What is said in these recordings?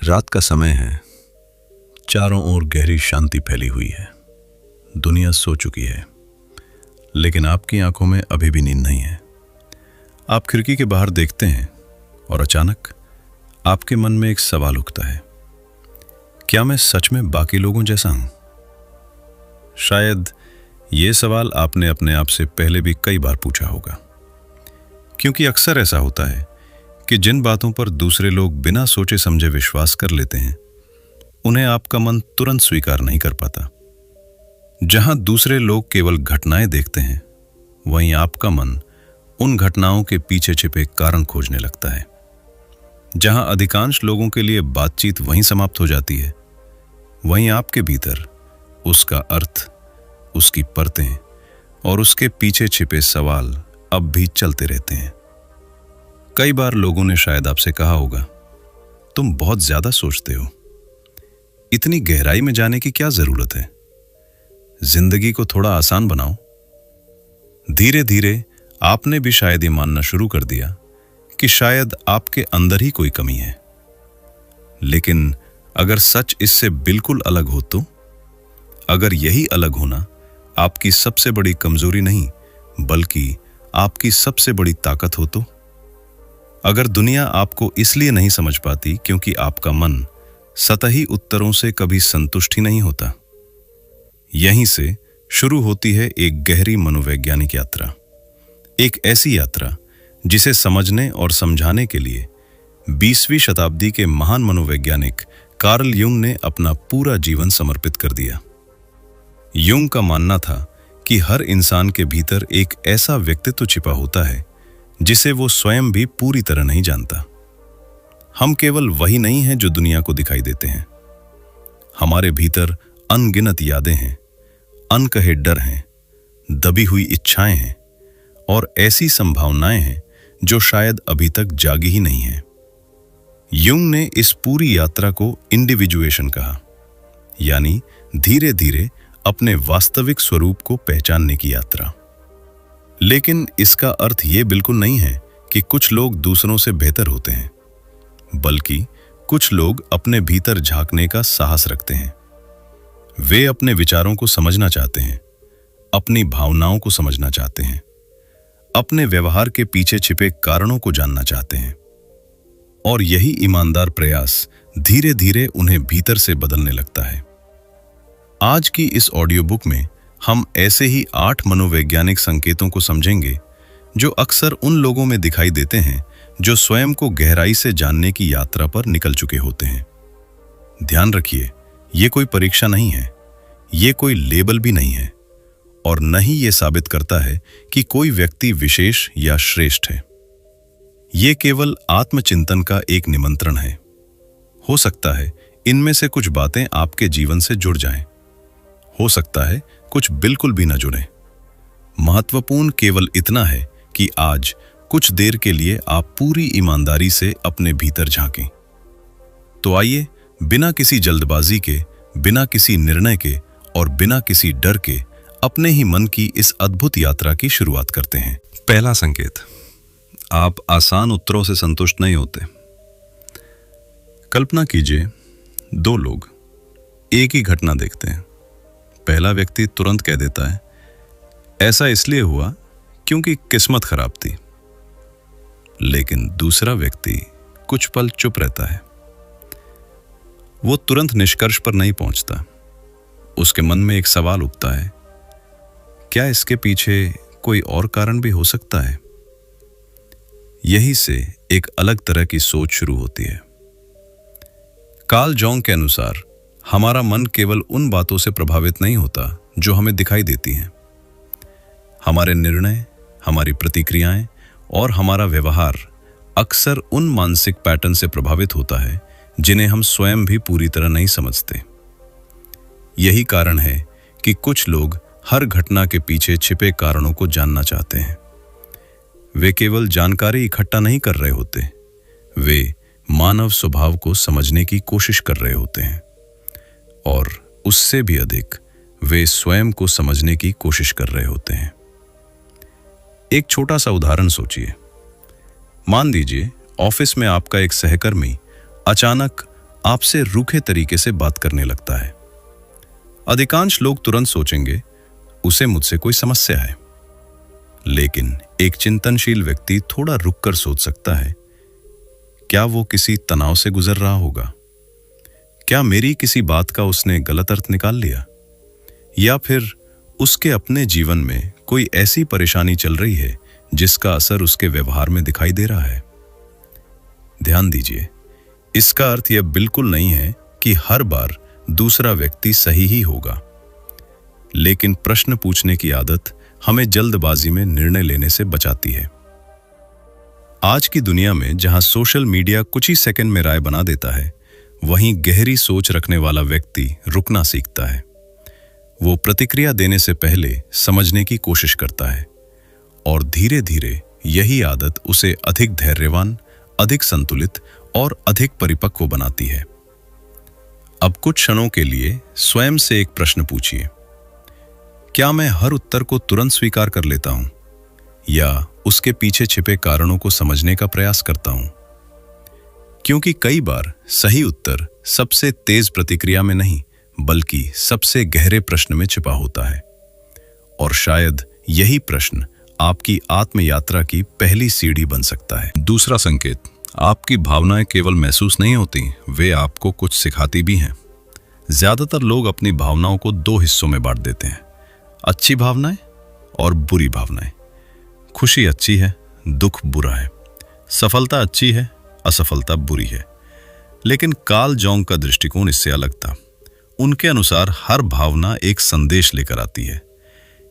रात का समय है। चारों ओर गहरी शांति फैली हुई है। दुनिया सो चुकी है, लेकिन आपकी आंखों में अभी भी नींद नहीं है। आप खिड़की के बाहर देखते हैं और अचानक आपके मन में एक सवाल उठता है, क्या मैं सच में बाकी लोगों जैसा हूं? शायद ये सवाल आपने अपने आप से पहले भी कई बार पूछा होगा, क्योंकि अक्सर ऐसा होता है कि जिन बातों पर दूसरे लोग बिना सोचे समझे विश्वास कर लेते हैं, उन्हें आपका मन तुरंत स्वीकार नहीं कर पाता। जहां दूसरे लोग केवल घटनाएं देखते हैं, वहीं आपका मन उन घटनाओं के पीछे छिपे कारण खोजने लगता है। जहां अधिकांश लोगों के लिए बातचीत वहीं समाप्त हो जाती है, वहीं आपके भीतर उसका अर्थ, उसकी परतें और उसके पीछे छिपे सवाल अब भी चलते रहते हैं। कई बार लोगों ने शायद आपसे कहा होगा, तुम बहुत ज्यादा सोचते हो, इतनी गहराई में जाने की क्या जरूरत है, जिंदगी को थोड़ा आसान बनाओ। धीरे धीरे आपने भी शायद ये मानना शुरू कर दिया कि शायद आपके अंदर ही कोई कमी है। लेकिन अगर सच इससे बिल्कुल अलग हो तो, अगर यही अलग होना आपकी सबसे बड़ी कमजोरी नहीं बल्कि आपकी सबसे बड़ी ताकत हो तो, अगर दुनिया आपको इसलिए नहीं समझ पाती क्योंकि आपका मन सतही उत्तरों से कभी संतुष्ट ही नहीं होता, यहीं से शुरू होती है एक गहरी मनोवैज्ञानिक यात्रा। एक ऐसी यात्रा जिसे समझने और समझाने के लिए 20वीं शताब्दी के महान मनोवैज्ञानिक कार्ल युंग ने अपना पूरा जीवन समर्पित कर दिया। युंग का मानना था कि हर इंसान के भीतर एक ऐसा व्यक्तित्व छिपा होता है जिसे वो स्वयं भी पूरी तरह नहीं जानता। हम केवल वही नहीं हैं जो दुनिया को दिखाई देते हैं। हमारे भीतर अनगिनत यादें हैं, अनकहे डर हैं, दबी हुई इच्छाएं हैं और ऐसी संभावनाएं हैं जो शायद अभी तक जागी ही नहीं हैं। युंग ने इस पूरी यात्रा को इंडिविजुएशन कहा, यानी धीरे धीरे अपने वास्तविक स्वरूप को पहचानने की यात्रा। लेकिन इसका अर्थ ये बिल्कुल नहीं है कि कुछ लोग दूसरों से बेहतर होते हैं, बल्कि कुछ लोग अपने भीतर झांकने का साहस रखते हैं। वे अपने विचारों को समझना चाहते हैं, अपनी भावनाओं को समझना चाहते हैं, अपने व्यवहार के पीछे छिपे कारणों को जानना चाहते हैं। और यही ईमानदार प्रयास धीरे धीरे उन्हें भीतर से बदलने लगता है। आज की इस ऑडियो बुक में हम ऐसे ही 8 मनोवैज्ञानिक संकेतों को समझेंगे जो अक्सर उन लोगों में दिखाई देते हैं जो स्वयं को गहराई से जानने की यात्रा पर निकल चुके होते हैं। ध्यान रखिए, ये कोई परीक्षा नहीं है, ये कोई लेबल भी नहीं है और न ही ये साबित करता है कि कोई व्यक्ति विशेष या श्रेष्ठ है। ये केवल आत्मचिंतन का एक निमंत्रण है। हो सकता है इनमें से कुछ बातें आपके जीवन से जुड़ जाएं, हो सकता है कुछ बिल्कुल भी न जुड़े। महत्वपूर्ण केवल इतना है कि आज कुछ देर के लिए आप पूरी ईमानदारी से अपने भीतर झांकें। तो आइए, बिना किसी जल्दबाजी के, बिना किसी निर्णय के और बिना किसी डर के अपने ही मन की इस अद्भुत यात्रा की शुरुआत करते हैं। पहला संकेत, आप आसान उत्तरों से संतुष्ट नहीं होते। कल्पना कीजिए, 2 लोग एक ही घटना देखते हैं। पहला व्यक्ति तुरंत कह देता है, ऐसा इसलिए हुआ क्योंकि किस्मत खराब थी। लेकिन दूसरा व्यक्ति कुछ पल चुप रहता है। वो तुरंत निष्कर्ष पर नहीं पहुंचता। उसके मन में एक सवाल उठता है, क्या इसके पीछे कोई और कारण भी हो सकता है? यही से एक अलग तरह की सोच शुरू होती है। कार्ल जॉन्ग के अनुसार हमारा मन केवल उन बातों से प्रभावित नहीं होता जो हमें दिखाई देती हैं। हमारे निर्णय, हमारी प्रतिक्रियाएं और हमारा व्यवहार अक्सर उन मानसिक पैटर्न से प्रभावित होता है जिन्हें हम स्वयं भी पूरी तरह नहीं समझते। यही कारण है कि कुछ लोग हर घटना के पीछे छिपे कारणों को जानना चाहते हैं। वे केवल जानकारी इकट्ठा नहीं कर रहे होते, वे मानव स्वभाव को समझने की कोशिश कर रहे होते हैं और उससे भी अधिक वे स्वयं को समझने की कोशिश कर रहे होते हैं। एक छोटा सा उदाहरण सोचिए। मान लीजिए ऑफिस में आपका एक सहकर्मी अचानक आपसे रूखे तरीके से बात करने लगता है। अधिकांश लोग तुरंत सोचेंगे उसे मुझसे कोई समस्या है, लेकिन एक चिंतनशील व्यक्ति थोड़ा रुककर सोच सकता है, क्या वो किसी तनाव से गुजर रहा होगा? क्या मेरी किसी बात का उसने गलत अर्थ निकाल लिया? या फिर उसके अपने जीवन में कोई ऐसी परेशानी चल रही है जिसका असर उसके व्यवहार में दिखाई दे रहा है? ध्यान दीजिए, इसका अर्थ यह बिल्कुल नहीं है कि हर बार दूसरा व्यक्ति सही ही होगा, लेकिन प्रश्न पूछने की आदत हमें जल्दबाजी में निर्णय लेने से बचाती है। आज की दुनिया में जहां सोशल मीडिया कुछ ही सेकंड में राय बना देता है, वहीं गहरी सोच रखने वाला व्यक्ति रुकना सीखता है। वो प्रतिक्रिया देने से पहले समझने की कोशिश करता है और धीरे धीरे यही आदत उसे अधिक धैर्यवान, अधिक संतुलित और अधिक परिपक्व बनाती है। अब कुछ क्षणों के लिए स्वयं से एक प्रश्न पूछिए, क्या मैं हर उत्तर को तुरंत स्वीकार कर लेता हूं या उसके पीछे छिपे कारणों को समझने का प्रयास करता हूं? क्योंकि कई बार सही उत्तर सबसे तेज प्रतिक्रिया में नहीं, बल्कि सबसे गहरे प्रश्न में छिपा होता है। और शायद यही प्रश्न आपकी आत्म यात्रा की पहली सीढ़ी बन सकता है। दूसरा संकेत, आपकी भावनाएं केवल महसूस नहीं होती, वे आपको कुछ सिखाती भी हैं। ज्यादातर लोग अपनी भावनाओं को दो हिस्सों में बांट देते हैं, अच्छी भावनाएं और बुरी भावनाएं। खुशी अच्छी है, दुख बुरा है। सफलता अच्छी है, असफलता बुरी है। लेकिन कार्ल जॉन्ग का दृष्टिकोण इससे अलग था। उनके अनुसार हर भावना एक संदेश लेकर आती है।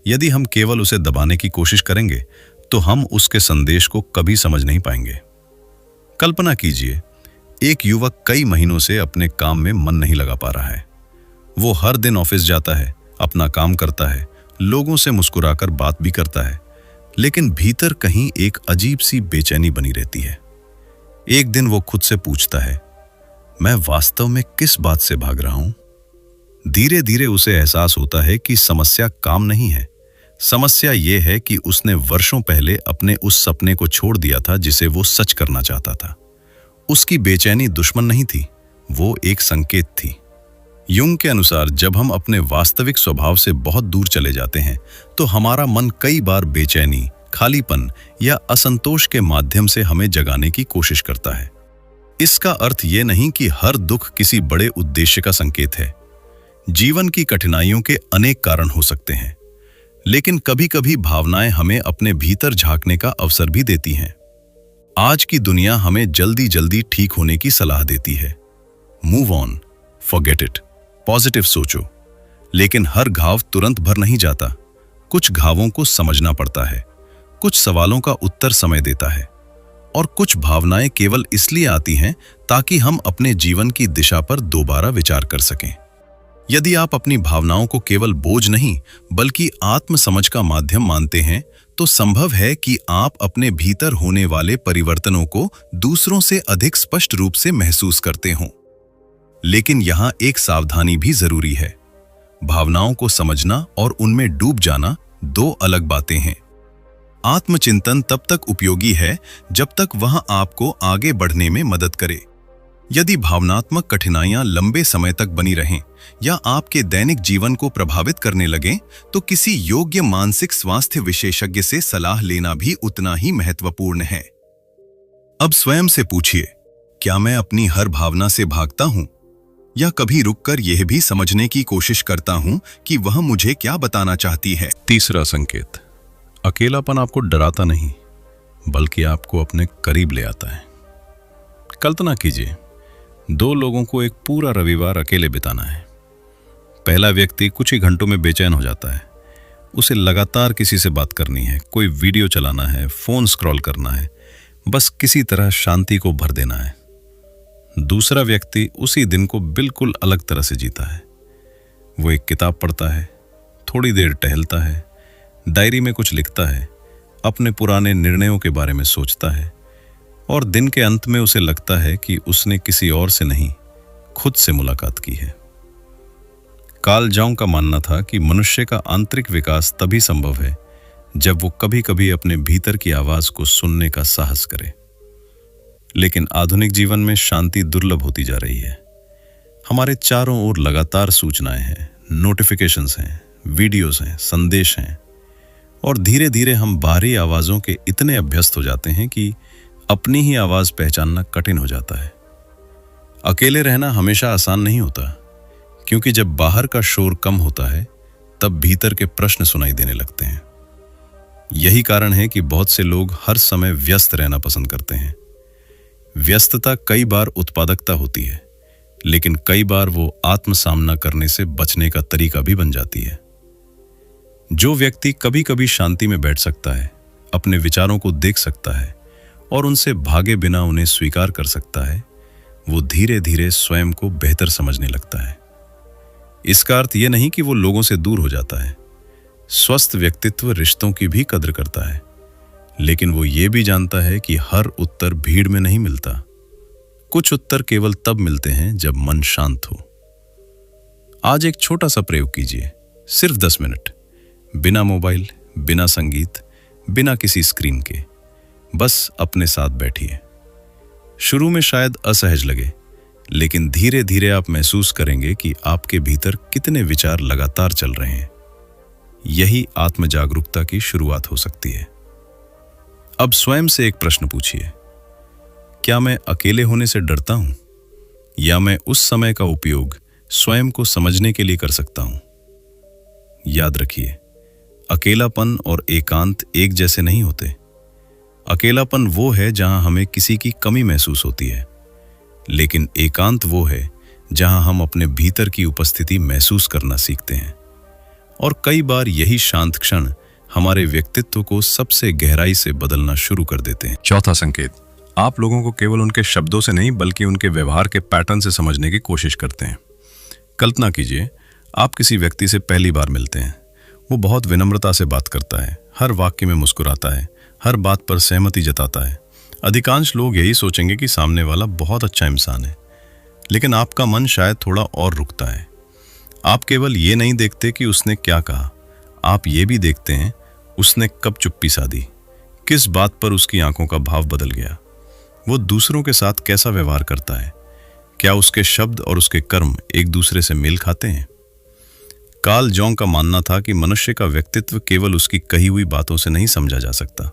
यदि हम केवल उसे दबाने की कोशिश करेंगे तो हम उसके संदेश को कभी समझ नहीं पाएंगे। कल्पना कीजिए, एक युवक कई महीनों से अपने काम में मन नहीं लगा पा रहा है। वो हर दिन ऑफिस जाता है, अपना काम करता है, लोगों से मुस्कुराकर बात भी करता है, लेकिन भीतर कहीं एक अजीब सी बेचैनी बनी रहती है। एक दिन वो खुद से पूछता है, मैं वास्तव में किस बात से भाग रहा हूं? धीरे धीरे उसे एहसास होता है कि समस्या काम नहीं है। समस्या यह है कि उसने वर्षों पहले अपने उस सपने को छोड़ दिया था जिसे वो सच करना चाहता था। उसकी बेचैनी दुश्मन नहीं थी, वो एक संकेत थी। यूंग के अनुसार जब हम अपने वास्तविक स्वभाव से बहुत दूर चले जाते हैं तो हमारा मन कई बार बेचैनी, खालीपन या असंतोष के माध्यम से हमें जगाने की कोशिश करता है। इसका अर्थ यह नहीं कि हर दुख किसी बड़े उद्देश्य का संकेत है। जीवन की कठिनाइयों के अनेक कारण हो सकते हैं, लेकिन कभी-कभी भावनाएं हमें अपने भीतर झांकने का अवसर भी देती हैं। आज की दुनिया हमें जल्दी जल्दी ठीक होने की सलाह देती है। Move on, forget it, positive सोचो। लेकिन हर घाव तुरंत भर नहीं जाता। कुछ घावों को समझना पड़ता है, कुछ सवालों का उत्तर समय देता है, और कुछ भावनाएं केवल इसलिए आती हैं ताकि हम अपने जीवन की दिशा पर दोबारा विचार कर सकें। यदि आप अपनी भावनाओं को केवल बोझ नहीं बल्कि आत्म समझ का माध्यम मानते हैं तो संभव है कि आप अपने भीतर होने वाले परिवर्तनों को दूसरों से अधिक स्पष्ट रूप से महसूस करते हों। लेकिन यहां एक सावधानी भी जरूरी है। भावनाओं को समझना और उनमें डूब जाना दो अलग बातें हैं। आत्मचिंतन तब तक उपयोगी है जब तक वह आपको आगे बढ़ने में मदद करे। यदि भावनात्मक कठिनाइयां लंबे समय तक बनी रहें या आपके दैनिक जीवन को प्रभावित करने लगें, तो किसी योग्य मानसिक स्वास्थ्य विशेषज्ञ से सलाह लेना भी उतना ही महत्वपूर्ण है। अब स्वयं से पूछिए, क्या मैं अपनी हर भावना से भागता हूं या कभी रुककर यह भी समझने की कोशिश करता हूं कि वह मुझे क्या बताना चाहती है? तीसरा संकेत, अकेलापन आपको डराता नहीं बल्कि आपको अपने करीब ले आता है। कल्पना कीजिए, दो लोगों को एक पूरा रविवार अकेले बिताना है। पहला व्यक्ति कुछ ही घंटों में बेचैन हो जाता है। उसे लगातार किसी से बात करनी है, कोई वीडियो चलाना है, फोन स्क्रॉल करना है, बस किसी तरह शांति को भर देना है। दूसरा व्यक्ति उसी दिन को बिल्कुल अलग तरह से जीता है। वो एक किताब पढ़ता है, थोड़ी देर टहलता है, डायरी में कुछ लिखता है, अपने पुराने निर्णयों के बारे में सोचता है, और दिन के अंत में उसे लगता है कि उसने किसी और से नहीं, खुद से मुलाकात की है। कार्ल जॉन्ग का मानना था कि मनुष्य का आंतरिक विकास तभी संभव है जब वो कभी-कभी अपने भीतर की आवाज को सुनने का साहस करे। लेकिन आधुनिक जीवन में शांति दुर्लभ होती जा रही है। हमारे चारों ओर लगातार सूचनाएं हैं, नोटिफिकेशंस हैं, वीडियोस हैं, संदेश हैं, और धीरे धीरे हम बाहरी आवाज़ों के इतने अभ्यस्त हो जाते हैं कि अपनी ही आवाज़ पहचानना कठिन हो जाता है। अकेले रहना हमेशा आसान नहीं होता, क्योंकि जब बाहर का शोर कम होता है तब भीतर के प्रश्न सुनाई देने लगते हैं। यही कारण है कि बहुत से लोग हर समय व्यस्त रहना पसंद करते हैं। व्यस्तता कई बार उत्पादकता होती है, लेकिन कई बार वो आत्म सामना करने से बचने का तरीका भी बन जाती है। जो व्यक्ति कभी कभी शांति में बैठ सकता है, अपने विचारों को देख सकता है और उनसे भागे बिना उन्हें स्वीकार कर सकता है, वो धीरे धीरे स्वयं को बेहतर समझने लगता है। इसका अर्थ यह नहीं कि वो लोगों से दूर हो जाता है। स्वस्थ व्यक्तित्व रिश्तों की भी कद्र करता है, लेकिन वो ये भी जानता है कि हर उत्तर भीड़ में नहीं मिलता। कुछ उत्तर केवल तब मिलते हैं जब मन शांत हो। आज एक छोटा सा प्रयोग कीजिए, सिर्फ 10 मिनट, बिना मोबाइल, बिना संगीत, बिना किसी स्क्रीन के। बस अपने साथ बैठिए। शुरू में शायद असहज लगे, लेकिन धीरे धीरे आप महसूस करेंगे कि आपके भीतर कितने विचार लगातार चल रहे हैं। यही आत्म जागरूकता की शुरुआत हो सकती है। अब स्वयं से एक प्रश्न पूछिए, क्या मैं अकेले होने से डरता हूं, या मैं उस समय का उपयोग स्वयं को समझने के लिए कर सकता हूं? याद रखिए, अकेलापन और एकांत एक जैसे नहीं होते। अकेलापन वो है जहां हमें किसी की कमी महसूस होती है, लेकिन एकांत वो है जहां हम अपने भीतर की उपस्थिति महसूस करना सीखते हैं। और कई बार यही शांत क्षण हमारे व्यक्तित्व को सबसे गहराई से बदलना शुरू कर देते हैं। चौथा संकेत, आप लोगों को केवल उनके शब्दों से नहीं बल्कि उनके व्यवहार के पैटर्न से समझने की कोशिश करते हैं। कल्पना कीजिए, आप किसी व्यक्ति से पहली बार मिलते हैं। वो बहुत विनम्रता से बात करता है, हर वाक्य में मुस्कुराता है, हर बात पर सहमति जताता है। अधिकांश लोग यही सोचेंगे कि सामने वाला बहुत अच्छा इंसान है, लेकिन आपका मन शायद थोड़ा और रुकता है। आप केवल ये नहीं देखते कि उसने क्या कहा, आप ये भी देखते हैं उसने कब चुप्पी साधी, किस बात पर उसकी आंखों का भाव बदल गया, वो दूसरों के साथ कैसा व्यवहार करता है, क्या उसके शब्द और उसके कर्म एक दूसरे से मेल खाते हैं। कार्ल जॉन्ग का मानना था कि मनुष्य का व्यक्तित्व केवल उसकी कही हुई बातों से नहीं समझा जा सकता।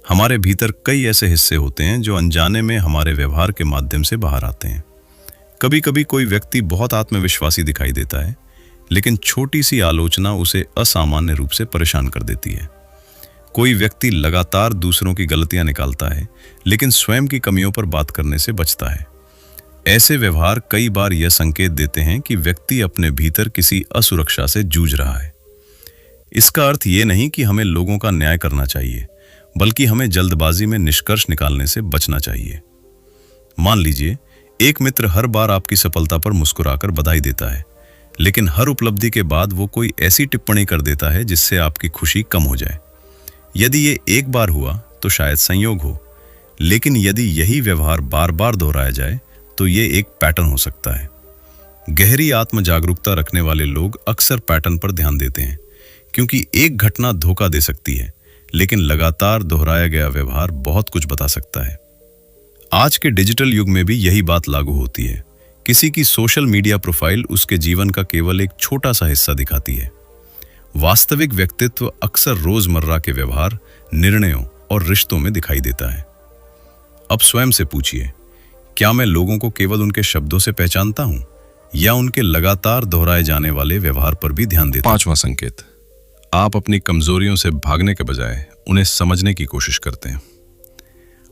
हमारे भीतर कई ऐसे हिस्से होते हैं जो अनजाने में हमारे व्यवहार के माध्यम से बाहर आते हैं। कभी कभी कोई व्यक्ति बहुत आत्मविश्वासी दिखाई देता है, लेकिन छोटी सी आलोचना उसे असामान्य रूप से परेशान कर देती है। कोई व्यक्ति लगातार दूसरों की गलतियां निकालता है, लेकिन स्वयं की कमियों पर बात करने से बचता है। ऐसे व्यवहार कई बार यह संकेत देते हैं कि व्यक्ति अपने भीतर किसी असुरक्षा से जूझ रहा है। इसका अर्थ यह नहीं कि हमें लोगों का न्याय करना चाहिए, बल्कि हमें जल्दबाजी में निष्कर्ष निकालने से बचना चाहिए। मान लीजिए, एक मित्र हर बार आपकी सफलता पर मुस्कुराकर बधाई देता है, लेकिन हर उपलब्धि के बाद वो कोई ऐसी टिप्पणी कर देता है जिससे आपकी खुशी कम हो जाए। यदि ये एक बार हुआ तो शायद संयोग हो, लेकिन यदि यही व्यवहार बार बार दोहराया जाए तो ये एक पैटर्न हो सकता है। गहरी आत्म जागरूकता रखने वाले लोग अक्सर पैटर्न पर ध्यान देते हैं, क्योंकि एक घटना धोखा दे सकती है, लेकिन लगातार दोहराया गया व्यवहार बहुत कुछ बता सकता है। आज के डिजिटल युग में भी यही बात लागू होती है। किसी की सोशल मीडिया प्रोफाइल उसके जीवन का केवल एक छोटा सा हिस्सा दिखाती है। वास्तविक व्यक्तित्व अक्सर रोजमर्रा के व्यवहार, निर्णयों और रिश्तों में दिखाई देता है। अब स्वयं से पूछिए, क्या मैं लोगों को केवल उनके शब्दों से पहचानता हूं, या उनके लगातार दोहराए जाने वाले व्यवहार पर भी ध्यान देता हूं? पांचवा संकेत, आप अपनी कमजोरियों से भागने के बजाय उन्हें समझने की कोशिश करते हैं।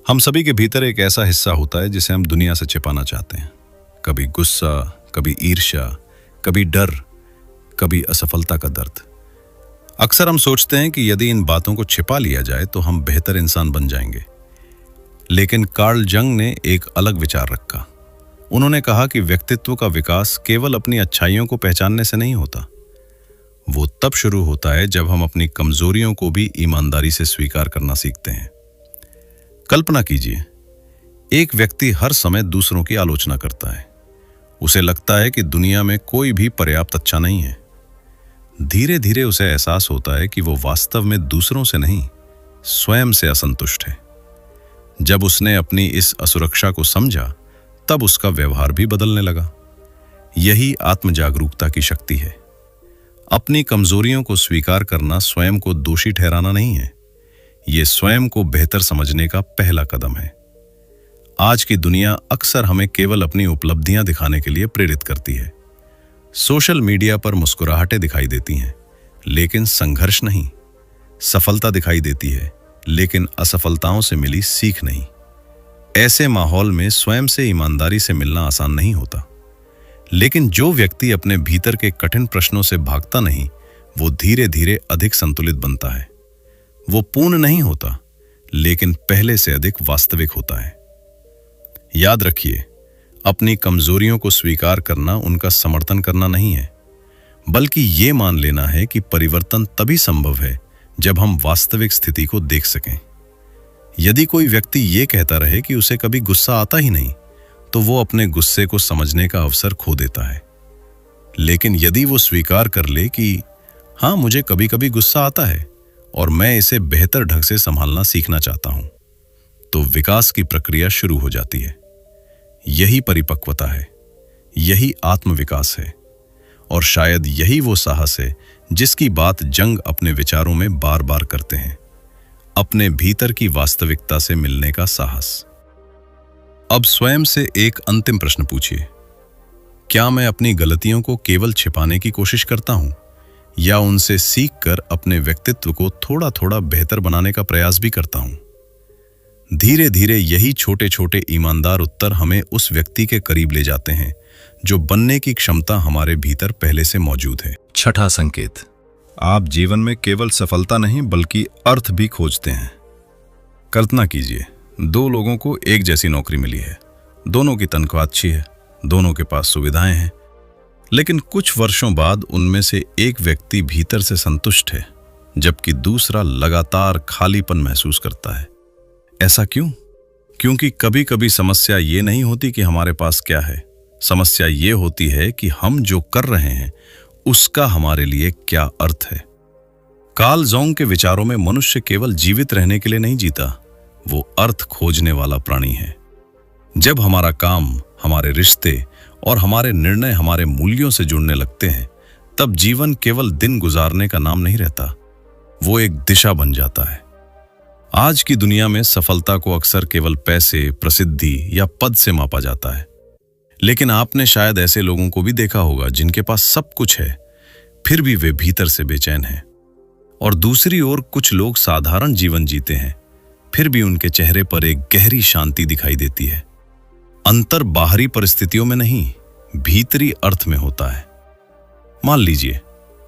हम सभी के भीतर एक ऐसा हिस्सा होता है जिसे हम दुनिया से छिपाना चाहते हैं। कभी गुस्सा, कभी ईर्ष्या, कभी डर, कभी असफलता का दर्द। अक्सर हम सोचते हैं कि यदि इन बातों को छिपा लिया जाए तो हम बेहतर इंसान बन जाएंगे। लेकिन कार्ल जंग ने एक अलग विचार रखा। उन्होंने कहा कि व्यक्तित्व का विकास केवल अपनी अच्छाइयों को पहचानने से नहीं होता। वो तब शुरू होता है जब हम अपनी कमजोरियों को भी ईमानदारी से स्वीकार करना सीखते हैं। कल्पना कीजिए, एक व्यक्ति हर समय दूसरों की आलोचना करता है। उसे लगता है कि दुनिया में कोई भी पर्याप्त अच्छा नहीं है। धीरे धीरे उसे एहसास होता है कि वो वास्तव में दूसरों से नहीं, स्वयं से असंतुष्ट है। जब उसने अपनी इस असुरक्षा को समझा, तब उसका व्यवहार भी बदलने लगा। यही आत्म जागरूकता की शक्ति है। अपनी कमजोरियों को स्वीकार करना स्वयं को दोषी ठहराना नहीं है, ये स्वयं को बेहतर समझने का पहला कदम है। आज की दुनिया अक्सर हमें केवल अपनी उपलब्धियां दिखाने के लिए प्रेरित करती है। सोशल मीडिया पर मुस्कुराहटें दिखाई देती हैं, लेकिन संघर्ष नहीं। सफलता दिखाई देती है, लेकिन असफलताओं से मिली सीख नहीं। ऐसे माहौल में स्वयं से ईमानदारी से मिलना आसान नहीं होता। लेकिन जो व्यक्ति अपने भीतर के कठिन प्रश्नों से भागता नहीं, वो धीरे धीरे अधिक संतुलित बनता है। वो पूर्ण नहीं होता, लेकिन पहले से अधिक वास्तविक होता है। याद रखिए, अपनी कमजोरियों को स्वीकार करना उनका समर्थन करना नहीं है, बल्कि ये मान लेना है कि परिवर्तन तभी संभव है जब हम वास्तविक स्थिति को देख सकें। यदि कोई व्यक्ति ये कहता रहे कि उसे कभी गुस्सा आता ही नहीं, तो वो अपने गुस्से को समझने का अवसर खो देता है। लेकिन यदि वो स्वीकार कर ले कि हाँ, मुझे कभी कभी गुस्सा आता है और मैं इसे बेहतर ढंग से संभालना सीखना चाहता हूं, तो विकास की प्रक्रिया शुरू हो जाती है। यही परिपक्वता है, यही आत्मविकास है, और शायद यही वो साहस है जिसकी बात जंग अपने विचारों में बार बार करते हैं, अपने भीतर की वास्तविकता से मिलने का साहस। अब स्वयं से एक अंतिम प्रश्न पूछिए, क्या मैं अपनी गलतियों को केवल छिपाने की कोशिश करता हूं, या उनसे सीखकर अपने व्यक्तित्व को थोड़ा थोड़ा बेहतर बनाने का प्रयास भी करता हूं? धीरे धीरे यही छोटे छोटे ईमानदार उत्तर हमें उस व्यक्ति के करीब ले जाते हैं जो बनने की क्षमता हमारे भीतर पहले से मौजूद है। छठा संकेत, आप जीवन में केवल सफलता नहीं बल्कि अर्थ भी खोजते हैं। कल्पना कीजिए, दो लोगों को एक जैसी नौकरी मिली है, दोनों की तनख्वाह अच्छी है, दोनों के पास सुविधाएं हैं, लेकिन कुछ वर्षों बाद उनमें से एक व्यक्ति भीतर से संतुष्ट है, जबकि दूसरा लगातार खालीपन महसूस करता है। ऐसा क्यों? क्योंकि कभी कभी समस्या ये नहीं होती कि हमारे पास क्या है, समस्या ये होती है कि हम जो कर रहे हैं उसका हमारे लिए क्या अर्थ है। कार्ल ज़ोंग के विचारों में मनुष्य केवल जीवित रहने के लिए नहीं जीता, वो अर्थ खोजने वाला प्राणी है। जब हमारा काम, हमारे रिश्ते और हमारे निर्णय हमारे मूल्यों से जुड़ने लगते हैं, तब जीवन केवल दिन गुजारने का नाम नहीं रहता, वो एक दिशा बन जाता है। आज की दुनिया में सफलता को अक्सर केवल पैसे, प्रसिद्धि या पद से मापा जाता है, लेकिन आपने शायद ऐसे लोगों को भी देखा होगा जिनके पास सब कुछ है, फिर भी वे भीतर से बेचैन हैं। और दूसरी ओर कुछ लोग साधारण जीवन जीते हैं, फिर भी उनके चेहरे पर एक गहरी शांति दिखाई देती है। अंतर बाहरी परिस्थितियों में नहीं, भीतरी अर्थ में होता है। मान लीजिए,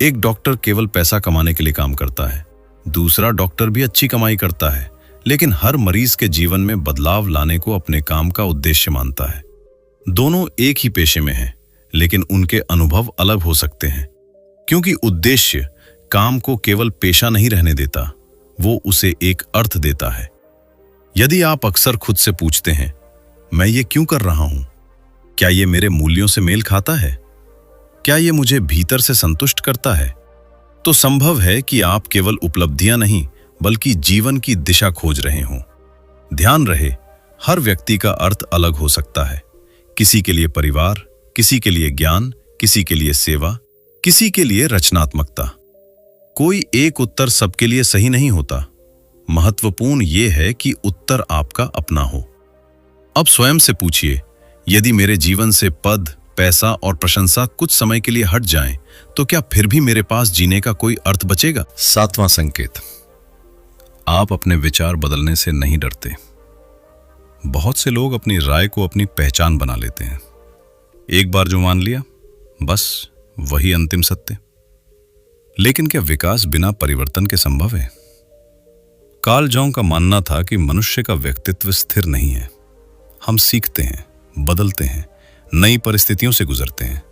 एक डॉक्टर केवल पैसा कमाने के लिए काम करता है, दूसरा डॉक्टर भी अच्छी कमाई करता है, लेकिन हर मरीज के जीवन में बदलाव लाने को अपने काम का उद्देश्य मानता है। दोनों एक ही पेशे में हैं, लेकिन उनके अनुभव अलग हो सकते हैं, क्योंकि उद्देश्य काम को केवल पेशा नहीं रहने देता, वो उसे एक अर्थ देता है। यदि आप अक्सर खुद से पूछते हैं, मैं ये क्यों कर रहा हूं? क्या ये मेरे मूल्यों से मेल खाता है? क्या ये मुझे भीतर से संतुष्ट करता है? तो संभव है कि आप केवल उपलब्धियां नहीं बल्कि जीवन की दिशा खोज रहे हों। ध्यान रहे, हर व्यक्ति का अर्थ अलग हो सकता है। किसी के लिए परिवार, किसी के लिए ज्ञान, किसी के लिए सेवा, किसी के लिए रचनात्मकता। कोई एक उत्तर सबके लिए सही नहीं होता। महत्वपूर्ण यह है कि उत्तर आपका अपना हो। अब स्वयं से पूछिए, यदि मेरे जीवन से पद, पैसा और प्रशंसा कुछ समय के लिए हट जाएं, तो क्या फिर भी मेरे पास जीने का कोई अर्थ बचेगा? सातवां संकेत, आप अपने विचार बदलने से नहीं डरते। बहुत से लोग अपनी राय को अपनी पहचान बना लेते हैं। एक बार जो मान लिया, बस वही अंतिम सत्य। लेकिन क्या विकास बिना परिवर्तन के संभव है? कार्ल ज़ोंग का मानना था कि मनुष्य का व्यक्तित्व स्थिर नहीं है। हम सीखते हैं, बदलते हैं, नई परिस्थितियों से गुजरते हैं,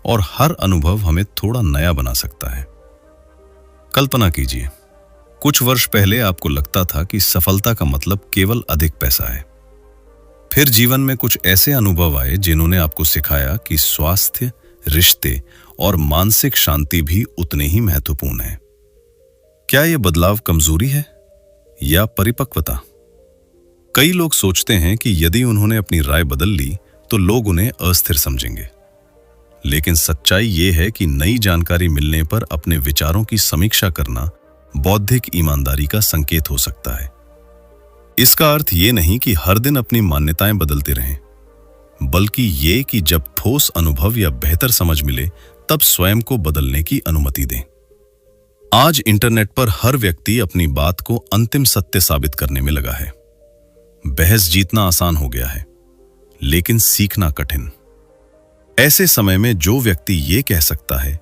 और हर अनुभव हमें थोड़ा नया बना सकता है। कल्पना कीजिए, कुछ वर्ष पहले आपको लगता था कि सफलता का मतलब केवल अधिक पैसा है। फिर जीवन में कुछ ऐसे अनुभव आए जिन्होंने आपको सिखाया कि स्वास्थ्य, रिश्ते और मानसिक शांति भी उतने ही महत्वपूर्ण है। क्या यह बदलाव कमजोरी है या परिपक्वता? कई लोग सोचते हैं कि यदि उन्होंने अपनी राय बदल ली तो लोग उन्हें अस्थिर समझेंगे। लेकिन सच्चाई ये है कि नई जानकारी मिलने पर अपने विचारों की समीक्षा करना बौद्धिक ईमानदारी का संकेत हो सकता है। इसका अर्थ ये नहीं कि हर दिन अपनी मान्यताएं बदलते रहें, बल्कि ये कि जब ठोस अनुभव या बेहतर समझ मिले तब स्वयं को बदलने की अनुमति दें। आज इंटरनेट पर हर व्यक्ति अपनी बात को अंतिम सत्य साबित करने में लगा है। बहस जीतना आसान हो गया है, लेकिन सीखना कठिन। ऐसे समय में जो व्यक्ति ये कह सकता है,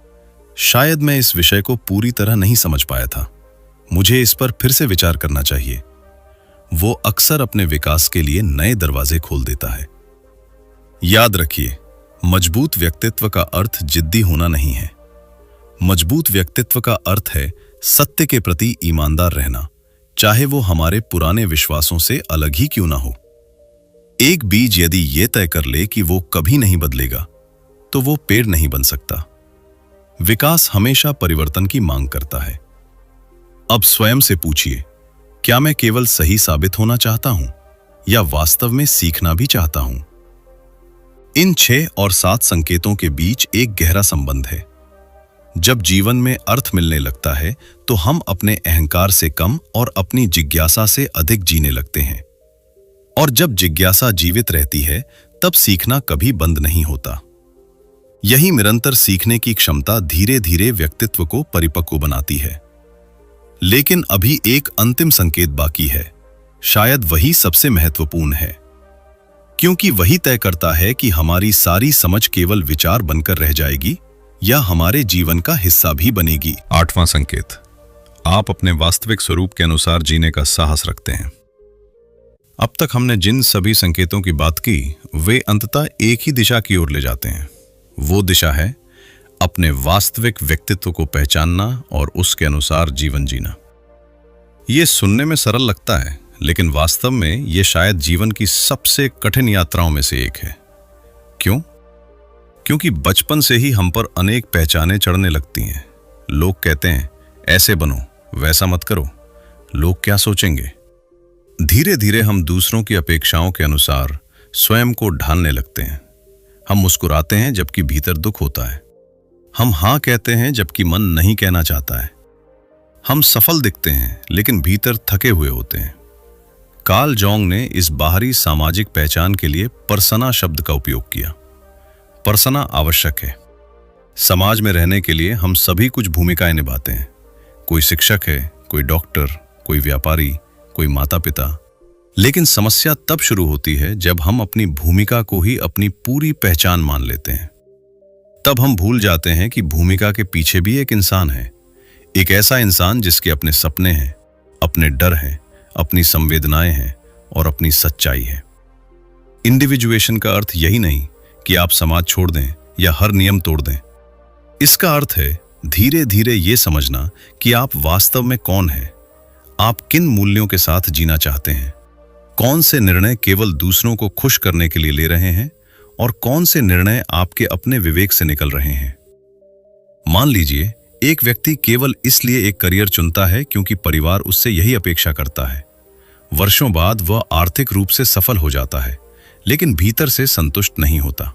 शायद मैं इस विषय को पूरी तरह नहीं समझ पाया था, मुझे इस पर फिर से विचार करना चाहिए, वो अक्सर अपने विकास के लिए नए दरवाजे खोल देता है। याद रखिए, मजबूत व्यक्तित्व का अर्थ जिद्दी होना नहीं है। मजबूत व्यक्तित्व का अर्थ है सत्य के प्रति ईमानदार रहना, चाहे वो हमारे पुराने विश्वासों से अलग ही क्यों ना हो। एक बीज यदि ये तय कर ले कि वो कभी नहीं बदलेगा, तो वो पेड़ नहीं बन सकता। विकास हमेशा परिवर्तन की मांग करता है। अब स्वयं से पूछिए, क्या मैं केवल सही साबित होना चाहता हूं या वास्तव में सीखना भी चाहता हूं? इन 6 और 7 संकेतों के बीच एक गहरा संबंध है। जब जीवन में अर्थ मिलने लगता है तो हम अपने अहंकार से कम और अपनी जिज्ञासा से अधिक जीने लगते हैं। और जब जिज्ञासा जीवित रहती है तब सीखना कभी बंद नहीं होता। यही निरंतर सीखने की क्षमता धीरे धीरे व्यक्तित्व को परिपक्व बनाती है। लेकिन अभी एक अंतिम संकेत बाकी है, शायद वही सबसे महत्वपूर्ण है, क्योंकि वही तय करता है कि हमारी सारी समझ केवल विचार बनकर रह जाएगी या हमारे जीवन का हिस्सा भी बनेगी। 8वां संकेत, आप अपने वास्तविक स्वरूप के अनुसार जीने का साहस रखते हैं। अब तक हमने जिन सभी संकेतों की बात की, वे अंततः एक ही दिशा की ओर ले जाते हैं। वो दिशा है अपने वास्तविक व्यक्तित्व को पहचानना और उसके अनुसार जीवन जीना। ये सुनने में सरल लगता है, लेकिन वास्तव में ये शायद जीवन की सबसे कठिन यात्राओं में से एक है। क्यों? क्योंकि बचपन से ही हम पर अनेक पहचानें चढ़ने लगती हैं। लोग कहते हैं, ऐसे बनो, वैसा मत करो, लोग क्या सोचेंगे। धीरे धीरे हम दूसरों की अपेक्षाओं के अनुसार स्वयं को ढालने लगते हैं। हम मुस्कुराते हैं जबकि भीतर दुख होता है। हम हाँ कहते हैं जबकि मन नहीं कहना चाहता है। हम सफल दिखते हैं लेकिन भीतर थके हुए होते हैं। कार्ल जॉन्ग ने इस बाहरी सामाजिक पहचान के लिए पर्सना शब्द का उपयोग किया। पर्सना आवश्यक है। समाज में रहने के लिए हम सभी कुछ भूमिकाएं निभाते हैं। कोई शिक्षक है, कोई डॉक्टर, कोई व्यापारी, कोई माता पिता। लेकिन समस्या तब शुरू होती है जब हम अपनी भूमिका को ही अपनी पूरी पहचान मान लेते हैं। तब हम भूल जाते हैं कि भूमिका के पीछे भी एक इंसान है, एक ऐसा इंसान जिसके अपने सपने हैं, अपने डर हैं, अपनी संवेदनाएं हैं और अपनी सच्चाई है। इंडिविजुएशन का अर्थ यही नहीं कि आप समाज छोड़ दें या हर नियम तोड़ दें। इसका अर्थ है धीरे धीरे ये समझना कि आप वास्तव में कौन हैं, आप किन मूल्यों के साथ जीना चाहते हैं, कौन से निर्णय केवल दूसरों को खुश करने के लिए ले रहे हैं और कौन से निर्णय आपके अपने विवेक से निकल रहे हैं। मान लीजिए एक व्यक्ति केवल इसलिए एक करियर चुनता है क्योंकि परिवार उससे यही अपेक्षा करता है। वर्षों बाद वह आर्थिक रूप से सफल हो जाता है, लेकिन भीतर से संतुष्ट नहीं होता।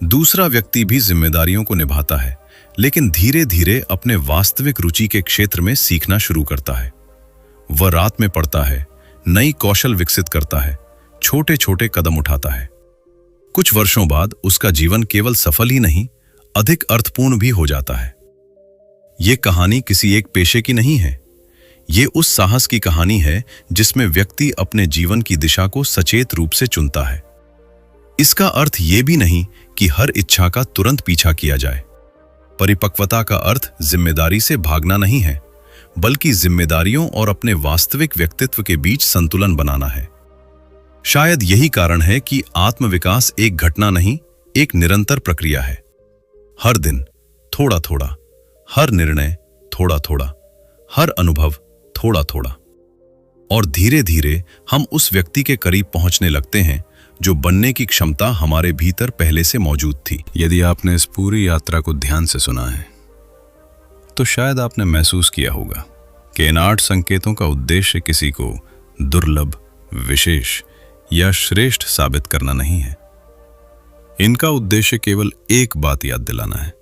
दूसरा व्यक्ति भी जिम्मेदारियों को निभाता है, लेकिन धीरे धीरे अपने वास्तविक रुचि के क्षेत्र में सीखना शुरू करता है। वह रात में पढ़ता है, नई कौशल विकसित करता है, छोटे छोटे कदम उठाता है। कुछ वर्षों बाद उसका जीवन केवल सफल ही नहीं, अधिक अर्थपूर्ण भी हो जाता है। ये कहानी किसी एक पेशे की नहीं है, ये उस साहस की कहानी है जिसमें व्यक्ति अपने जीवन की दिशा को सचेत रूप से चुनता है। इसका अर्थ ये भी नहीं कि हर इच्छा का तुरंत पीछा किया जाए। परिपक्वता का अर्थ जिम्मेदारी से भागना नहीं है, बल्कि जिम्मेदारियों और अपने वास्तविक व्यक्तित्व के बीच संतुलन बनाना है। शायद यही कारण है कि आत्मविकास एक घटना नहीं, एक निरंतर प्रक्रिया है। हर दिन थोड़ा थोड़ा, हर निर्णय थोड़ा थोड़ा, हर अनुभव थोड़ा थोड़ा, और धीरे धीरे हम उस व्यक्ति के करीब पहुंचने लगते हैं जो बनने की क्षमता हमारे भीतर पहले से मौजूद थी। यदि आपने इस पूरी यात्रा को ध्यान से सुना है तो शायद आपने महसूस किया होगा कि इन 8 संकेतों का उद्देश्य किसी को दुर्लभ, विशेष या श्रेष्ठ साबित करना नहीं है। इनका उद्देश्य केवल एक बात याद दिलाना है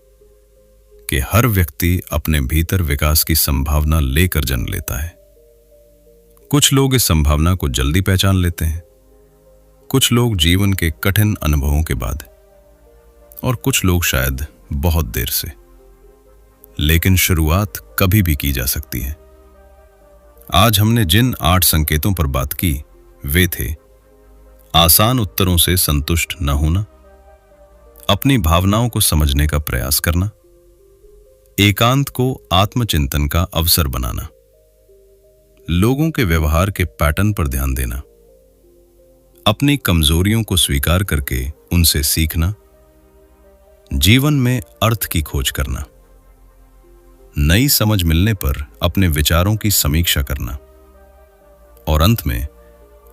कि हर व्यक्ति अपने भीतर विकास की संभावना लेकर जन्म लेता है। कुछ लोग इस संभावना को जल्दी पहचान लेते हैं, कुछ लोग जीवन के कठिन अनुभवों के बाद, और कुछ लोग शायद बहुत देर से। लेकिन शुरुआत कभी भी की जा सकती है। आज हमने जिन 8 संकेतों पर बात की वे थे: आसान उत्तरों से संतुष्ट न होना, अपनी भावनाओं को समझने का प्रयास करना, एकांत को आत्मचिंतन का अवसर बनाना, लोगों के व्यवहार के पैटर्न पर ध्यान देना, अपनी कमजोरियों को स्वीकार करके उनसे सीखना, जीवन में अर्थ की खोज करना, नई समझ मिलने पर अपने विचारों की समीक्षा करना, और अंत में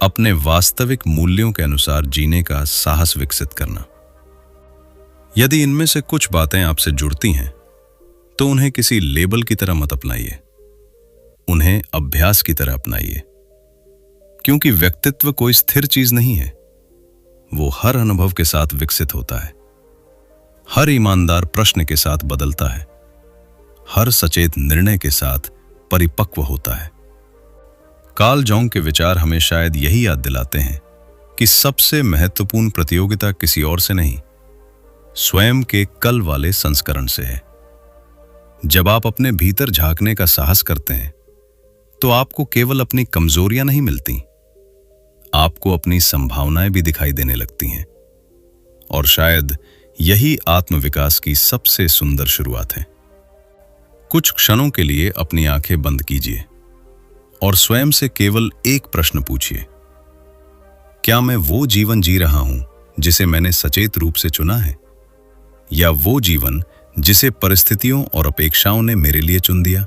अपने वास्तविक मूल्यों के अनुसार जीने का साहस विकसित करना। यदि इनमें से कुछ बातें आपसे जुड़ती हैं तो उन्हें किसी लेबल की तरह मत अपनाइए, उन्हें अभ्यास की तरह अपनाइए, क्योंकि व्यक्तित्व कोई स्थिर चीज नहीं है। वो हर अनुभव के साथ विकसित होता है, हर ईमानदार प्रश्न के साथ बदलता है, हर सचेत निर्णय के साथ परिपक्व होता है। कार्ल जॉन्ग के विचार हमें शायद यही याद दिलाते हैं कि सबसे महत्वपूर्ण प्रतियोगिता किसी और से नहीं, स्वयं के कल वाले संस्करण से है। जब आप अपने भीतर झांकने का साहस करते हैं तो आपको केवल अपनी कमजोरियां नहीं मिलती, आपको अपनी संभावनाएं भी दिखाई देने लगती हैं। और शायद यही आत्मविकास की सबसे सुंदर शुरुआत है। कुछ क्षणों के लिए अपनी आंखें बंद कीजिए और स्वयं से केवल एक प्रश्न पूछिए: क्या मैं वो जीवन जी रहा हूं जिसे मैंने सचेत रूप से चुना है, या वो जीवन जिसे परिस्थितियों और अपेक्षाओं ने मेरे लिए चुन दिया?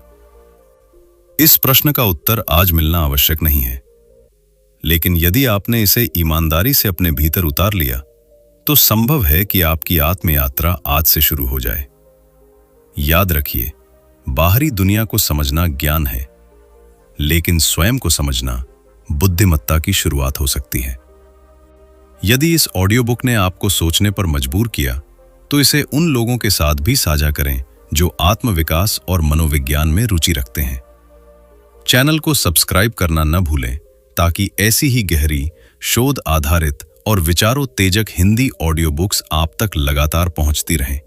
इस प्रश्न का उत्तर आज मिलना आवश्यक नहीं है, लेकिन यदि आपने इसे ईमानदारी से अपने भीतर उतार लिया तो संभव है कि आपकी आत्म यात्रा आज से शुरू हो जाए। याद रखिए, बाहरी दुनिया को समझना ज्ञान है, लेकिन स्वयं को समझना बुद्धिमत्ता की शुरुआत हो सकती है। यदि इस ऑडियो बुक ने आपको सोचने पर मजबूर किया तो इसे उन लोगों के साथ भी साझा करें जो आत्मविकास और मनोविज्ञान में रुचि रखते हैं। चैनल को सब्सक्राइब करना न भूलें ताकि ऐसी ही गहरी, शोध आधारित और विचारोत्तेजक हिंदी ऑडियो बुक्स आप तक लगातार पहुंचती रहें।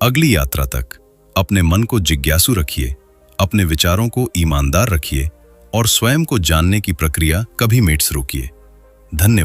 अगली यात्रा तक अपने मन को जिज्ञासु रखिए, अपने विचारों को ईमानदार रखिए और स्वयं को जानने की प्रक्रिया कभी मत रोकिए। धन्यवाद।